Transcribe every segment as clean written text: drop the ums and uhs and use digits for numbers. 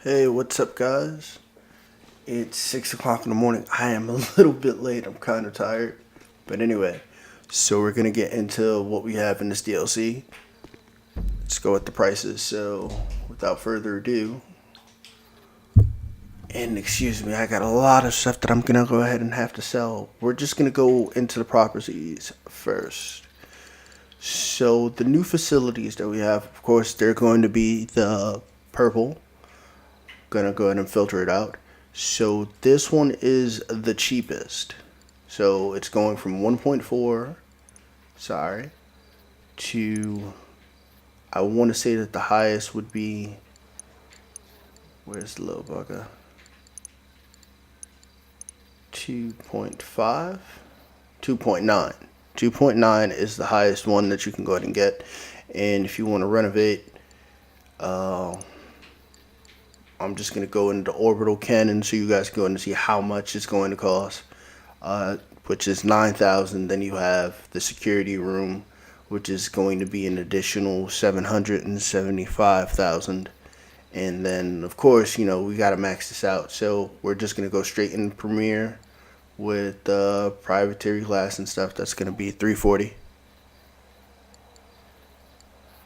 Hey, what's up, guys? It's 6 o'clock in the morning. I am a little bit late. I'm kind of tired. But anyway, so we're going to get into what we have in this DLC. Let's go with the prices. So, without further ado, and excuse me, I got a lot of stuff that I'm going to go ahead and have to sell. We're just going to go into the properties first. So, the new facilities that we have, of course, they're going to be the purple. Gonna go ahead and filter it out. So this one is the cheapest. So it's going from 1.4, sorry, to, I want to say that the highest would be, where's the little bugger? 2.5, 2.9. 2.9 is the highest one that you can go ahead and get. And if you want to renovate, I'm just going to go into orbital cannon so you guys can go and see how much it's going to cost, which is 9,000. Then you have the security room, which is going to be an additional 775,000. And then, of course, we got to max this out. So we're just going to go straight in Premiere with privateer class and stuff. That's going to be 340.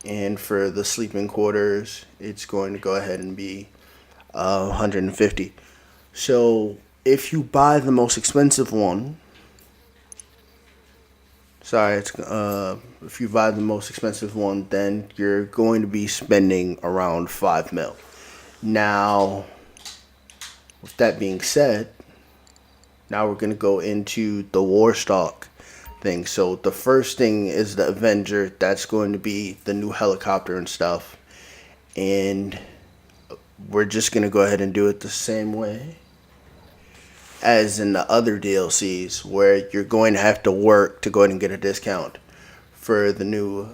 And for the sleeping quarters, it's going to go ahead and be 150. So if you buy the most expensive one, if you buy the most expensive one, then you're going to be spending around 5 mil. Now, with that being said, now we're going to go into the Warstock thing. So the first thing is the Avenger. That's going to be the new helicopter and stuff. And we're just going to go ahead and do it the same way as in the other DLCs, where you're going to have to work to go ahead and get a discount for the new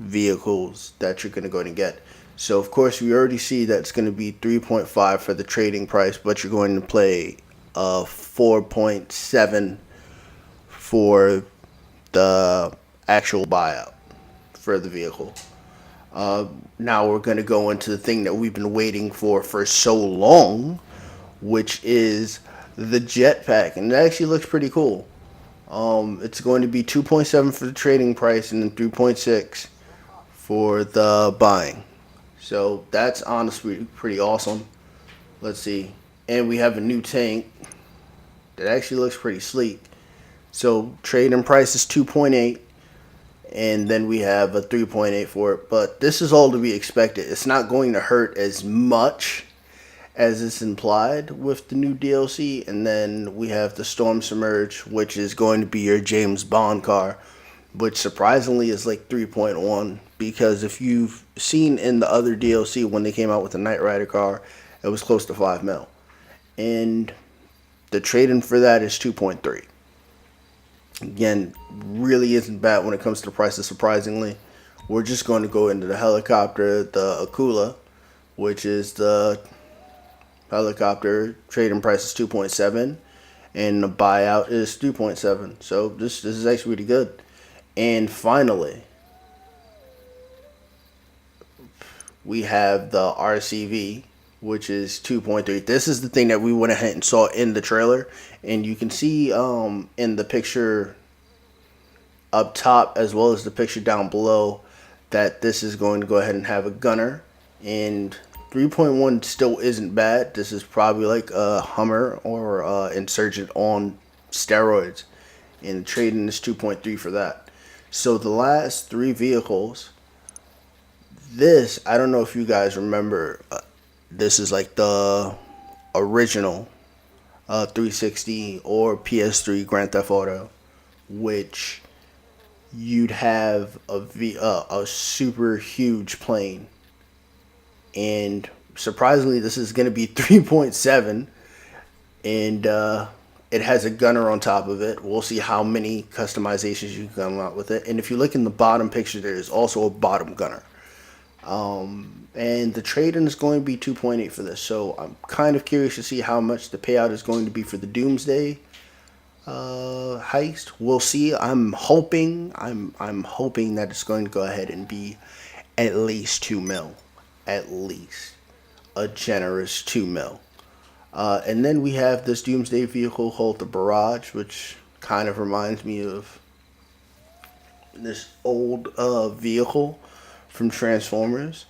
vehicles that you're going to go ahead and get. So, of course, we already see that it's going to be 3.5 for the trading price, but you're going to pay 4.7 for the actual buyout for the vehicle. Now we're going to go into the thing that we've been waiting for so long, which is the jetpack, and it actually looks pretty cool. It's going to be 2.7 for the trading price and then 3.6 for the buying. So that's honestly pretty awesome. Let's see. And we have a new tank that actually looks pretty sleek. So trading price is 2.8. And then we have a 3.8 for it. But this is all to be expected. It's not going to hurt as much as it's implied with the new DLC. And then we have the Storm Submerge, which is going to be your James Bond car, which surprisingly is like 3.1. Because if you've seen in the other DLC when they came out with the Knight Rider car, it was close to 5 mil. And the trade-in for that is 2.3. Again, really isn't bad when it comes to prices, surprisingly. We're just going to go into the helicopter, the Akula, which is the helicopter. Trading price is 2.7, and the buyout is 3.7. So this is actually really good. And finally, we have the RCV, which is 2.3. This is the thing that we went ahead and saw in the trailer, and you can see in the picture up top as well as the picture down below that this is going to go ahead and have a gunner. And 3.1 still isn't bad. This is probably like a Hummer or Insurgent on steroids, and trading is 2.3 for that. So the last three vehicles, this, I don't know if you guys remember, this is like the original 360 or PS3 Grand Theft Auto, which you'd have a super huge plane. And surprisingly, this is going to be 3.7, and it has a gunner on top of it. We'll see how many customizations you can come out with it. And if you look in the bottom picture, there is also a bottom gunner. And the trade-in is going to be 2.8 for this. So I'm kind of curious to see how much the payout is going to be for the Doomsday Heist. We'll see. I'm hoping that it's going to go ahead and be at least 2 mil, at least. a generous 2 mil. And then we have this Doomsday vehicle called the Barrage, which kind of reminds me of this old vehicle from Transformers,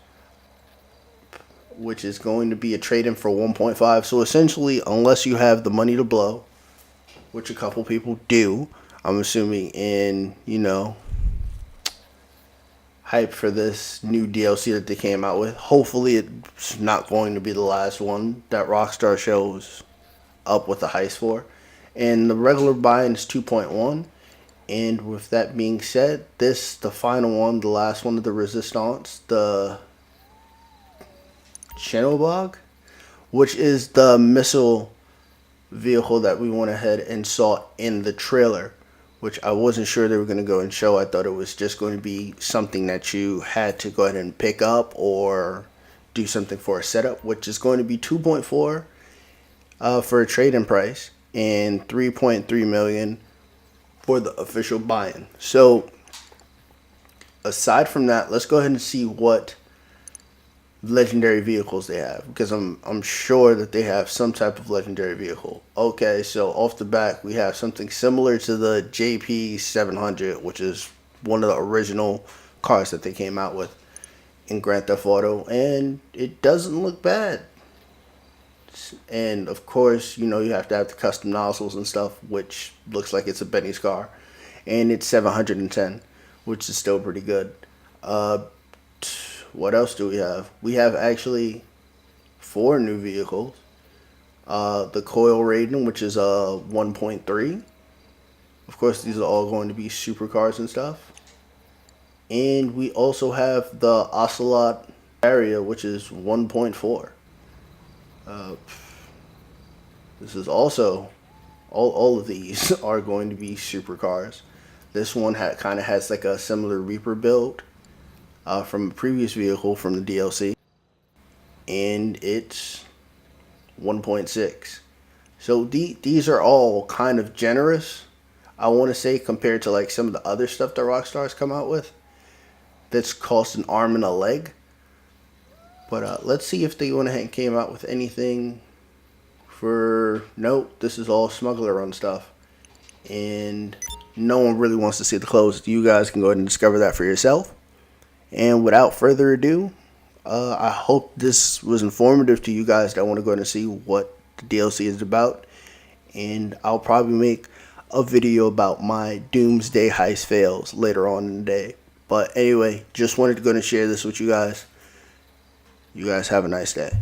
which is going to be a trade-in for 1.5. So essentially, unless you have the money to blow, which a couple people do, I'm assuming, in, hype for this new DLC that they came out with. Hopefully it's not going to be the last one that Rockstar shows up with the heist for. And the regular buy-in is 2.1. And with that being said, the final one, the last one of the Resistance, the Chenobog, which is the missile vehicle that we went ahead and saw in the trailer, which I wasn't sure they were going to go and show. I thought it was just going to be something that you had to go ahead and pick up or do something for a setup, which is going to be 2.4 for a trade-in price and 3.3 million for the official buy-in. So aside from that, let's go ahead and see what legendary vehicles they have, because I'm sure that they have some type of legendary vehicle. Okay, so off the back we have something similar to the JP 700, which is one of the original cars that they came out with in Grand Theft Auto, and it doesn't look bad. And of course, you have to have the custom nozzles and stuff, which looks like it's a Benny's car, and it's 710, which is still pretty good. What else do we have? We have actually 4 new vehicles. The Coil Raiden, which is a 1.3. Of course, these are all going to be supercars and stuff. And we also have the Ocelot Area, which is 1.4. This is also, all of these are going to be supercars. This one kind of has like a similar Reaper build from a previous vehicle from the DLC, and it's 1.6. So these are all kind of generous, I want to say, compared to like some of the other stuff that Rockstar's come out with that's cost an arm and a leg. But let's see if they went ahead and came out with anything for... Nope, this is all smuggler run stuff, and no one really wants to see the clothes. You guys can go ahead and discover that for yourself. And without further ado, I hope this was informative to you guys that want to go ahead and see what the DLC is about. And I'll probably make a video about my Doomsday Heist fails later on in the day. But anyway, just wanted to go ahead and share this with you guys. You guys have a nice day.